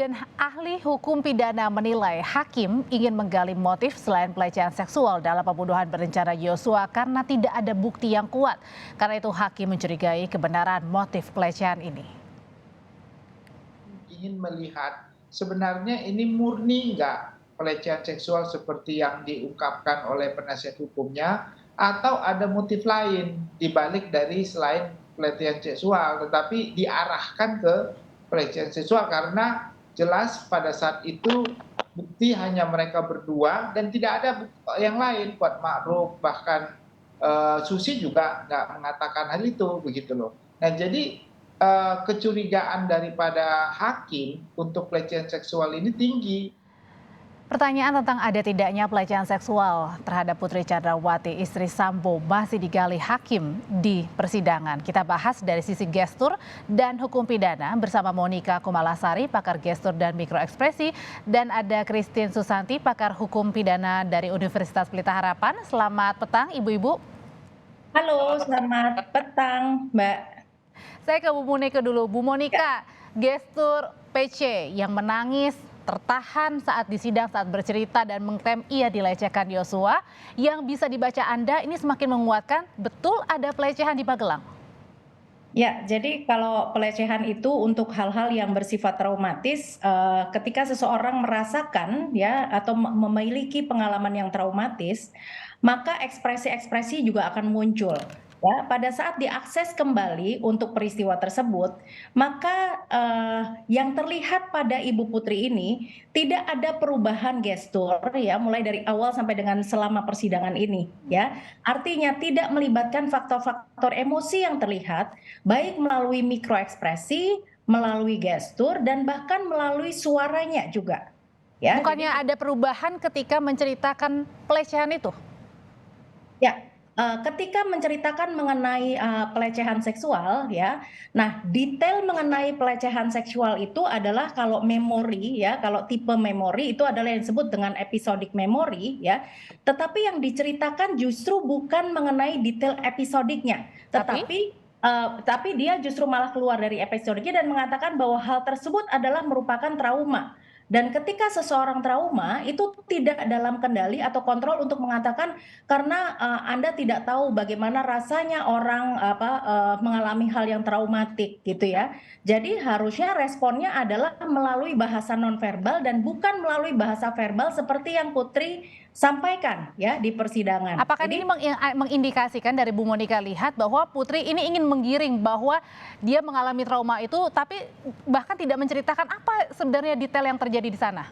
Dan ahli hukum pidana menilai hakim ingin menggali motif selain pelecehan seksual dalam pembunuhan berencana Yosua karena tidak ada bukti yang kuat. Karena itu hakim mencurigai kebenaran motif pelecehan ini. Ingin melihat sebenarnya ini murni nggak pelecehan seksual seperti yang diungkapkan oleh penasihat hukumnya, atau ada motif lain dibalik dari selain pelecehan seksual tetapi diarahkan ke pelecehan seksual, karena jelas pada saat itu bukti hanya mereka berdua dan tidak ada yang lain. Kuat Ma'ruf bahkan Susi juga nggak mengatakan hal itu, begitu loh. Nah jadi kecurigaan daripada hakim untuk pelecehan seksual ini tinggi. Pertanyaan tentang ada tidaknya pelecehan seksual terhadap Putri Chandrawati, istri Sambo, masih digali hakim di persidangan. Kita bahas dari sisi gestur dan hukum pidana bersama Monica Kumalasari, pakar gestur dan mikroekspresi, dan ada Christine Susanti, pakar hukum pidana dari Universitas Pelita Harapan. Selamat petang, ibu-ibu. Halo, selamat petang, Mbak. Saya ke Bu Monica dulu. Bu Monica, gestur PC yang menangis, tertahan saat di sidang, saat bercerita dan mengklaim ia dilecehkan Yosua, yang bisa dibaca Anda ini semakin menguatkan betul ada pelecehan di Magelang. Ya, jadi kalau pelecehan itu untuk hal-hal yang bersifat traumatis, ketika seseorang merasakan ya atau memiliki pengalaman yang traumatis, maka ekspresi-ekspresi juga akan muncul. Ya, pada saat diakses kembali untuk peristiwa tersebut, maka yang terlihat pada Ibu Putri ini tidak ada perubahan gestur ya, mulai dari awal sampai dengan selama persidangan ini ya. Artinya tidak melibatkan faktor-faktor emosi yang terlihat baik melalui mikroekspresi, melalui gestur, dan bahkan melalui suaranya juga. Ya, Bukannya ada perubahan ketika menceritakan pelecehan itu? Ya, ketika menceritakan mengenai pelecehan seksual, ya, nah detail mengenai pelecehan seksual itu adalah kalau memori, ya, kalau tipe memori itu adalah yang disebut dengan episodic memory, ya. Tetapi yang diceritakan justru bukan mengenai detail episodiknya, tapi dia justru malah keluar dari episodiknya dan mengatakan bahwa hal tersebut adalah merupakan trauma. Dan ketika seseorang trauma itu tidak dalam kendali atau kontrol untuk mengatakan karena Anda tidak tahu bagaimana rasanya orang mengalami hal yang traumatik gitu ya. Jadi harusnya responnya adalah melalui bahasa nonverbal dan bukan melalui bahasa verbal seperti yang Putri sampaikan ya di persidangan. Apakah Jadi ini mengindikasikan dari Bu Monica lihat bahwa Putri ini ingin menggiring bahwa dia mengalami trauma itu, tapi bahkan tidak menceritakan apa sebenarnya detail yang terjadi di sana?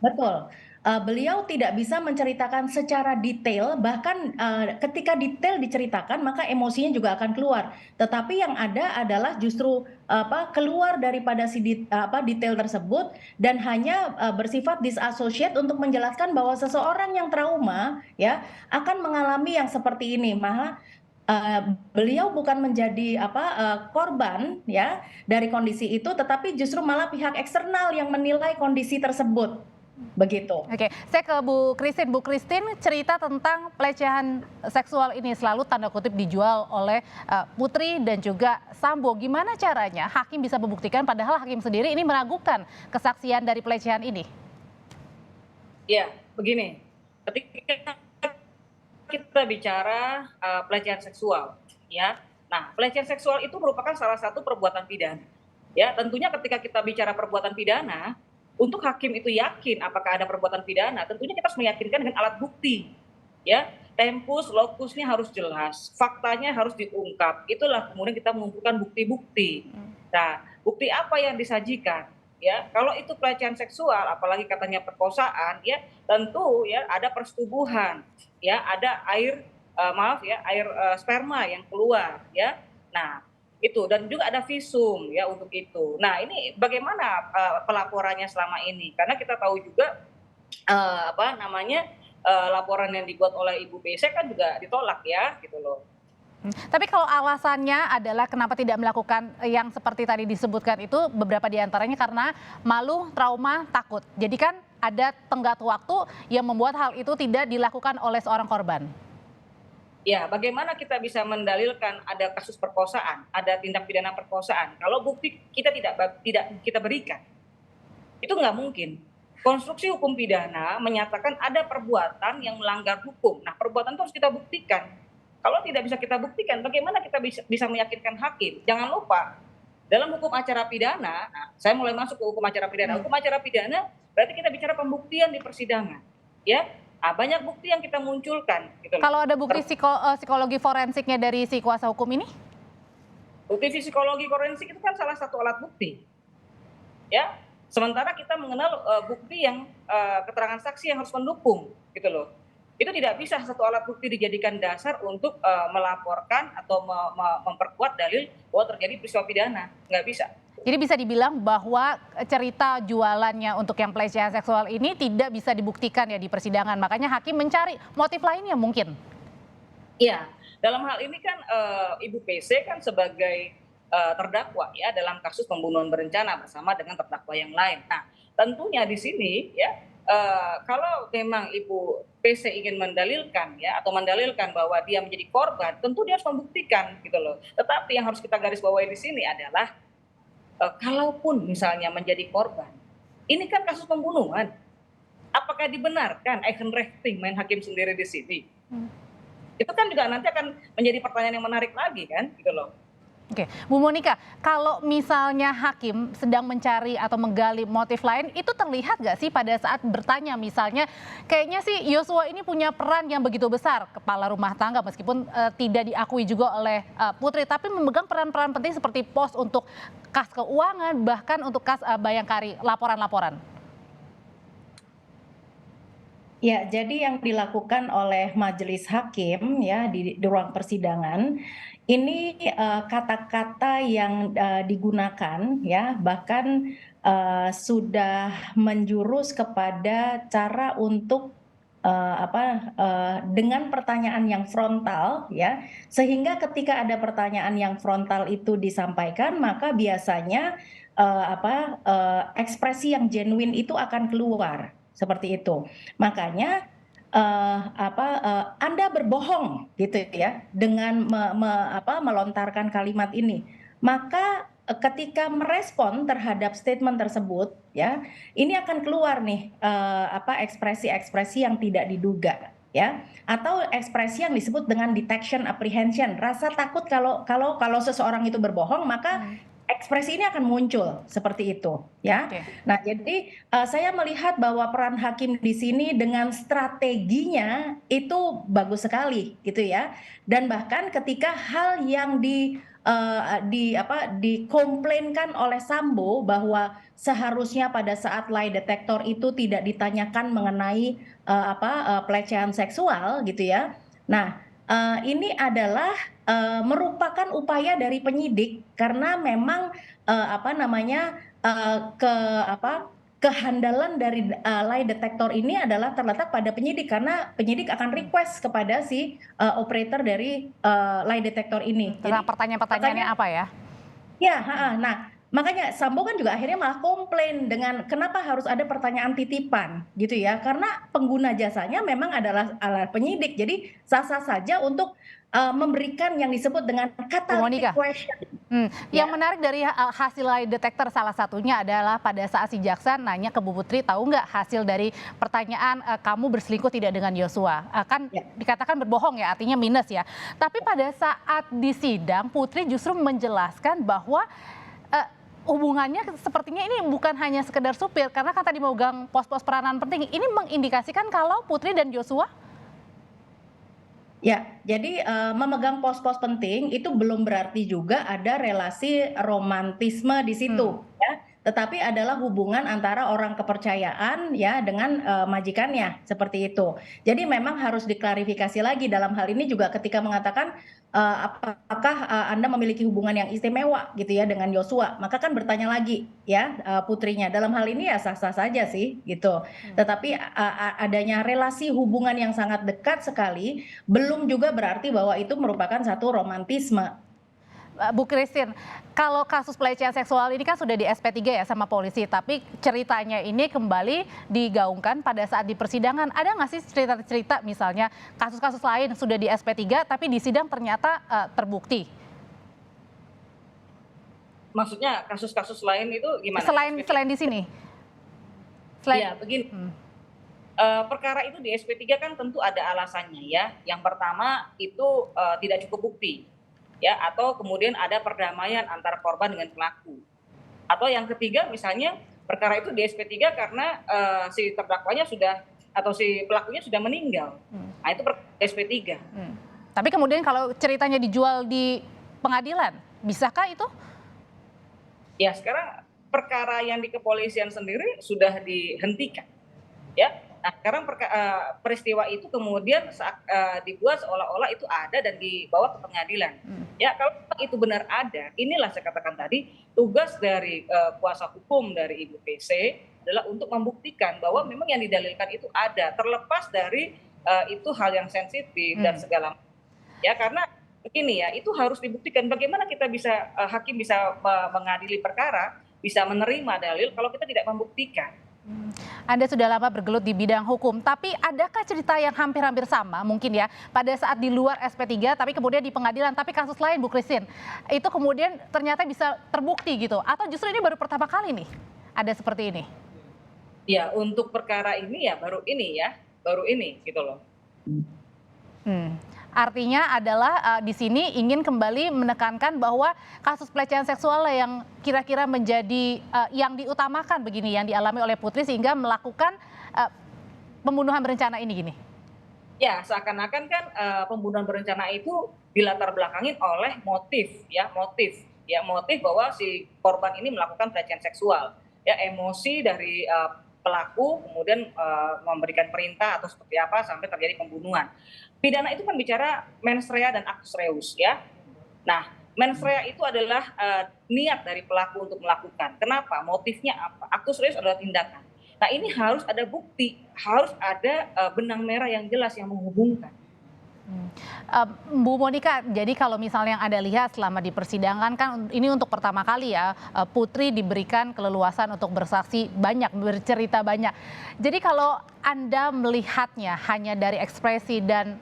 betul. Beliau tidak bisa menceritakan secara detail, bahkan ketika detail diceritakan maka emosinya juga akan keluar. Tetapi yang ada adalah justru keluar daripada detail tersebut dan hanya bersifat disassociate untuk menjelaskan bahwa seseorang yang trauma ya akan mengalami yang seperti ini. Beliau bukan menjadi korban ya dari kondisi itu, tetapi justru malah pihak eksternal yang menilai kondisi tersebut. Begitu. Oke, saya ke Bu Christine. Bu Christine, cerita tentang pelecehan seksual ini selalu tanda kutip dijual oleh Putri dan juga Sambo. Gimana caranya hakim bisa membuktikan padahal hakim sendiri ini meragukan kesaksian dari pelecehan ini? Ya, begini. Ketika kita bicara pelecehan seksual, ya. Nah, pelecehan seksual itu merupakan salah satu perbuatan pidana. Ya, tentunya ketika kita bicara perbuatan pidana, untuk hakim itu yakin apakah ada perbuatan pidana, tentunya kita harus meyakinkan dengan alat bukti. Ya, tempus lokusnya harus jelas, faktanya harus diungkap. Itulah kemudian kita mengumpulkan bukti-bukti. Nah, bukti apa yang disajikan? Ya, kalau itu pelecehan seksual, apalagi katanya perkosaan, ya tentu ya ada persetubuhan, ya ada air sperma yang keluar, ya. Nah, itu dan juga ada visum ya untuk itu. Nah, ini bagaimana pelaporannya selama ini? Karena kita tahu juga laporan yang dibuat oleh Ibu PC kan juga ditolak ya gitu loh. Tapi kalau alasannya adalah kenapa tidak melakukan yang seperti tadi disebutkan itu, beberapa diantaranya karena malu, trauma, takut. Jadi kan ada tenggat waktu yang membuat hal itu tidak dilakukan oleh seorang korban. Ya, bagaimana kita bisa mendalilkan ada kasus perkosaan, ada tindak pidana perkosaan, kalau bukti kita tidak kita berikan. Itu nggak mungkin. Konstruksi hukum pidana menyatakan ada perbuatan yang melanggar hukum. Nah, perbuatan itu harus kita buktikan. Kalau tidak bisa kita buktikan, bagaimana kita bisa meyakinkan hakim? Jangan lupa, dalam hukum acara pidana, nah, saya mulai masuk ke hukum acara pidana. Hukum acara pidana berarti kita bicara pembuktian di persidangan, ya. Nah, banyak bukti yang kita munculkan. Gitu loh. Kalau ada bukti psikologi forensiknya dari si kuasa hukum ini? Bukti psikologi forensik itu kan salah satu alat bukti, ya. Sementara kita mengenal bukti yang keterangan saksi yang harus mendukung, gitu loh. Itu tidak bisa satu alat bukti dijadikan dasar untuk melaporkan atau memperkuat dalil bahwa terjadi peristiwa pidana, nggak bisa. Jadi bisa dibilang bahwa cerita jualannya untuk yang pelecehan seksual ini tidak bisa dibuktikan ya di persidangan. Makanya hakim mencari motif lainnya mungkin. Iya, dalam hal ini kan Ibu PC kan sebagai terdakwa ya dalam kasus pembunuhan berencana bersama dengan terdakwa yang lain. Nah, tentunya di sini ya kalau memang Ibu PC ingin mendalilkan ya atau mendalilkan bahwa dia menjadi korban, tentu dia harus membuktikan gitu loh. Tetapi yang harus kita garis bawahi di sini adalah kalaupun misalnya menjadi korban, ini kan kasus pembunuhan. Apakah dibenarkan Eigenrechtling main hakim sendiri di sini? Itu kan juga nanti akan menjadi pertanyaan yang menarik lagi kan, gitu loh. Oke, Bu Monika, kalau misalnya hakim sedang mencari atau menggali motif lain, itu terlihat nggak sih pada saat bertanya misalnya, kayaknya sih Yosua ini punya peran yang begitu besar, kepala rumah tangga meskipun tidak diakui juga oleh Putri, tapi memegang peran-peran penting seperti pos untuk kas keuangan, bahkan untuk kas Bayangkari, laporan-laporan. Ya, jadi yang dilakukan oleh majelis hakim ya di ruang persidangan ini kata-kata yang digunakan ya bahkan sudah menjurus kepada cara untuk dengan pertanyaan yang frontal ya sehingga ketika ada pertanyaan yang frontal itu disampaikan maka biasanya ekspresi yang genuine itu akan keluar seperti itu. Makanya Anda berbohong gitu ya dengan melontarkan kalimat ini. Maka ketika merespon terhadap statement tersebut ya, ini akan keluar nih ekspresi-ekspresi yang tidak diduga ya atau ekspresi yang disebut dengan detection apprehension, rasa takut kalau seseorang itu berbohong maka ekspresi ini akan muncul seperti itu ya. Oke. Nah, jadi saya melihat bahwa peran hakim di sini dengan strateginya itu bagus sekali gitu ya. Dan bahkan ketika hal yang dikomplainkan oleh Sambo bahwa seharusnya pada saat lie detector itu tidak ditanyakan mengenai pelecehan seksual gitu ya. Nah, ini adalah merupakan upaya dari penyidik karena memang kehandalan dari lie detector ini adalah terletak pada penyidik karena penyidik akan request kepada si operator dari lie detector ini. Tentang pertanyaan-pertanyaannya apa ya? Ya, nah makanya Sambo kan juga akhirnya malah komplain dengan kenapa harus ada pertanyaan titipan gitu ya karena pengguna jasanya memang adalah penyidik jadi sah-sah saja untuk memberikan yang disebut dengan catalytic question. Yang menarik dari hasil lie detector salah satunya adalah pada saat si jaksa nanya ke Bu Putri, tahu nggak hasil dari pertanyaan kamu berselingkuh tidak dengan Yosua? Kan dikatakan berbohong ya, artinya minus ya. Tapi pada saat di sidang Putri justru menjelaskan bahwa hubungannya sepertinya ini bukan hanya sekedar supir karena kan tadi memegang pos-pos peranan penting. Ini mengindikasikan kalau Putri dan Yosua. Ya, jadi memegang pos-pos penting itu belum berarti juga ada relasi romantisme di situ, ya. Tetapi adalah hubungan antara orang kepercayaan ya dengan majikannya seperti itu. Jadi memang harus diklarifikasi lagi dalam hal ini juga ketika mengatakan apakah Anda memiliki hubungan yang istimewa gitu ya dengan Yosua, maka kan bertanya lagi ya putrinya. Dalam hal ini ya sah-sah saja sih gitu. Tetapi adanya relasi hubungan yang sangat dekat sekali belum juga berarti bahwa itu merupakan satu romantisme. Bu Christine, kalau kasus pelecehan seksual ini kan sudah di SP3 ya sama polisi, tapi ceritanya ini kembali digaungkan pada saat di persidangan. Ada nggak sih cerita-cerita misalnya kasus-kasus lain sudah di SP3 tapi di sidang ternyata terbukti? Maksudnya kasus-kasus lain itu gimana? Selain di sini? Selain, Ya, begini. Perkara itu di SP3 kan tentu ada alasannya ya. Yang pertama itu tidak cukup bukti, ya, atau kemudian ada perdamaian antara korban dengan pelaku. Atau yang ketiga misalnya perkara itu di SP3 karena si terdakwanya sudah atau si pelakunya sudah meninggal. Nah itu SP3. Tapi kemudian kalau ceritanya dijual di pengadilan, bisakah itu? Ya sekarang perkara yang di kepolisian sendiri sudah dihentikan, ya. Nah sekarang peristiwa itu kemudian dibuat seolah-olah itu ada dan dibawa ke pengadilan. Ya kalau itu benar ada, inilah saya katakan tadi tugas dari kuasa hukum dari Ibu PC adalah untuk membuktikan bahwa memang yang didalilkan itu ada, terlepas dari itu hal yang sensitif dan segala macam. Ya karena begini ya, itu harus dibuktikan bagaimana kita bisa hakim bisa mengadili perkara, bisa menerima dalil kalau kita tidak membuktikan. Anda sudah lama bergelut di bidang hukum, tapi adakah cerita yang hampir-hampir sama mungkin ya pada saat di luar SP3 tapi kemudian di pengadilan, tapi kasus lain Bu Christine, itu kemudian ternyata bisa terbukti gitu, atau justru ini baru pertama kali nih ada seperti ini? Ya untuk perkara ini ya baru ini gitu loh. Artinya adalah di sini ingin kembali menekankan bahwa kasus pelecehan seksual yang kira-kira menjadi yang diutamakan begini, yang dialami oleh Putri sehingga melakukan pembunuhan berencana ini gini. Ya seakan-akan kan pembunuhan berencana itu dilatar belakangin oleh motif bahwa si korban ini melakukan pelecehan seksual. Ya emosi dari pelaku kemudian memberikan perintah atau seperti apa sampai terjadi pembunuhan. Pidana itu kan bicara mens rea dan actus reus ya. Nah, mens rea itu adalah niat dari pelaku untuk melakukan. Kenapa? Motifnya apa? Actus reus adalah tindakan. Nah, ini harus ada bukti, harus ada benang merah yang jelas yang menghubungkan. Bu Monika, jadi kalau misalnya yang Anda lihat selama di persidangan kan ini untuk pertama kali ya Putri diberikan keleluasan untuk bersaksi banyak, bercerita banyak. Jadi kalau Anda melihatnya hanya dari ekspresi dan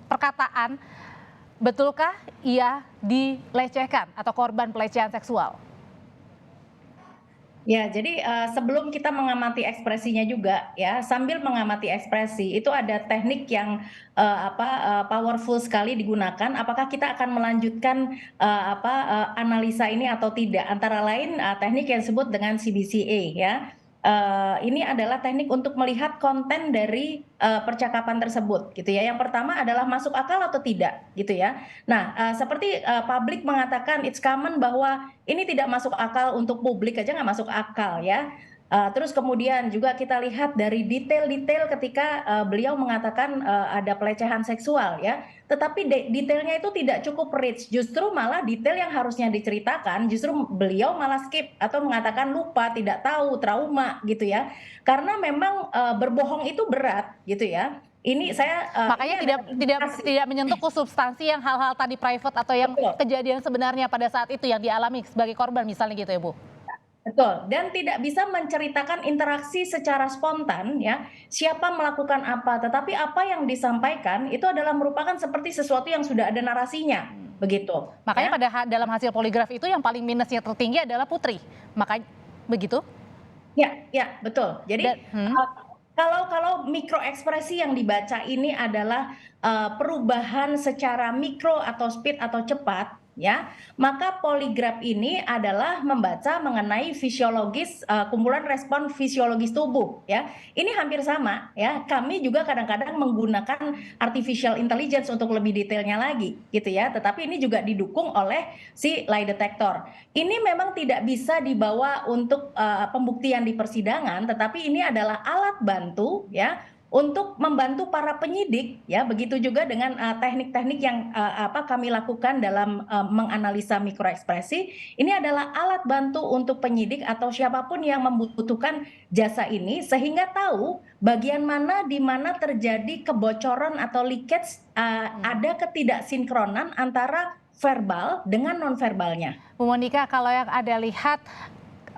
perkataan, betulkah ia dilecehkan atau korban pelecehan seksual? Ya, jadi sebelum kita mengamati ekspresinya juga ya, sambil mengamati ekspresi itu ada teknik yang powerful sekali digunakan. Apakah kita akan melanjutkan analisa ini atau tidak? Antara lain teknik yang disebut dengan CBCA ya. Ini adalah teknik untuk melihat konten dari percakapan tersebut gitu ya. Yang pertama adalah masuk akal atau tidak gitu ya. Nah, seperti publik mengatakan it's common bahwa ini tidak masuk akal, untuk publik aja nggak masuk akal ya. Terus kemudian juga kita lihat dari detail-detail ketika beliau mengatakan ada pelecehan seksual ya, tetapi detailnya itu tidak cukup rich, justru malah detail yang harusnya diceritakan justru beliau malah skip atau mengatakan lupa, tidak tahu, trauma gitu ya, karena memang berbohong itu berat gitu ya. Ini saya makanya tidak menyentuh ke substansi yang hal-hal tadi private atau yang kejadian sebenarnya pada saat itu yang dialami sebagai korban misalnya gitu ya Bu. Betul, dan tidak bisa menceritakan interaksi secara spontan ya, siapa melakukan apa, tetapi apa yang disampaikan itu adalah merupakan seperti sesuatu yang sudah ada narasinya, begitu. Makanya ya. pada dalam hasil poligraf itu yang paling minusnya tertinggi adalah Putri, makanya begitu? Ya, betul. Jadi kalau mikro ekspresi yang dibaca ini adalah perubahan secara mikro atau speed atau cepat, ya, maka poligraf ini adalah membaca mengenai fisiologis, kumpulan respon fisiologis tubuh ya. Ini hampir sama ya, kami juga kadang-kadang menggunakan artificial intelligence untuk lebih detailnya lagi gitu ya, tetapi ini juga didukung oleh si lie detector. Ini memang tidak bisa dibawa untuk pembuktian di persidangan, tetapi ini adalah alat bantu ya untuk membantu para penyidik ya, begitu juga dengan teknik-teknik yang kami lakukan dalam menganalisa mikroekspresi. Ini adalah alat bantu untuk penyidik atau siapapun yang membutuhkan jasa ini sehingga tahu bagian mana di mana terjadi kebocoran atau leakage, ada ketidaksinkronan antara verbal dengan nonverbalnya. Bu Monika, kalau yang Anda lihat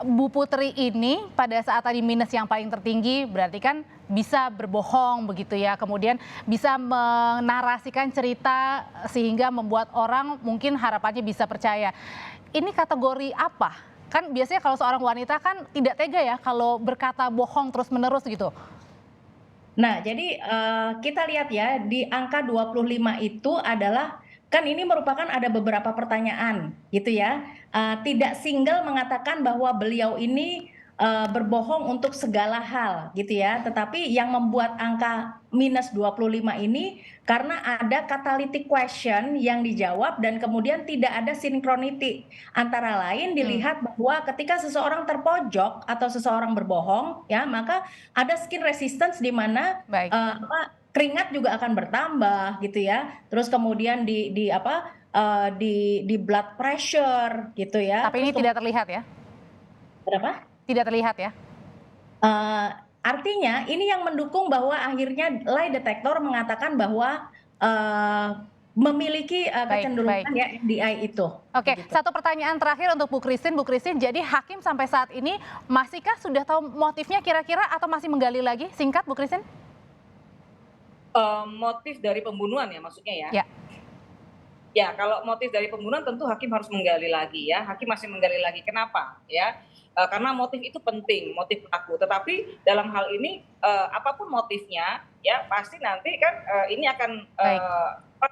Bu Putri ini pada saat tadi minus yang paling tertinggi berarti kan bisa berbohong begitu ya, kemudian bisa menarasikan cerita sehingga membuat orang mungkin harapannya bisa percaya. Ini kategori apa Kan biasanya kalau seorang wanita kan tidak tega ya kalau berkata bohong terus-menerus gitu. Nah, jadi kita lihat ya di angka 25 itu adalah kan ini merupakan ada beberapa pertanyaan gitu ya. Tidak single mengatakan bahwa beliau ini berbohong untuk segala hal gitu ya. Tetapi yang membuat angka minus 25 ini karena ada catalytic question yang dijawab dan kemudian tidak ada synchronity. Antara lain dilihat bahwa ketika seseorang terpojok atau seseorang berbohong ya, maka ada skin resistance di mana Baik. keringat juga akan bertambah gitu ya. Terus kemudian di blood pressure gitu ya. Tapi ini Terus tidak terlihat ya? berapa? Tidak terlihat ya? Artinya ini yang mendukung bahwa akhirnya lie detector mengatakan bahwa memiliki kecenderungan ya MDI itu. Oke, Begitu. satu pertanyaan terakhir untuk Bu Christine. Bu Christine, jadi hakim sampai saat ini masihkah sudah tahu motifnya kira-kira atau masih menggali lagi? Singkat Bu Christine. Motif dari pembunuhan ya maksudnya ya? Ya. Ya, kalau motif dari pembunuhan tentu hakim harus menggali lagi ya. Hakim masih menggali lagi. Kenapa? Ya, karena motif itu penting, motif pelaku. Tetapi dalam hal ini apapun motifnya, ya pasti nanti kan ini akan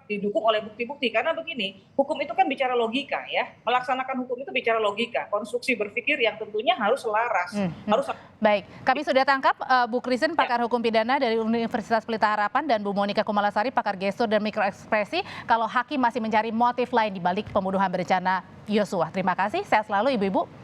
didukung oleh bukti-bukti. Karena begini, hukum itu kan bicara logika ya. Melaksanakan hukum itu bicara logika, konstruksi berpikir yang tentunya harus selaras. Harus. Baik, kami sudah tangkap Bu Christine, pakar hukum pidana dari Universitas Pelita Harapan, dan Bu Monika Kumalasari, pakar gestur dan mikroekspresi, kalau hakim masih mencari motif lain di balik pembunuhan berencana Yosua. Terima kasih, sehat selalu Ibu-Ibu.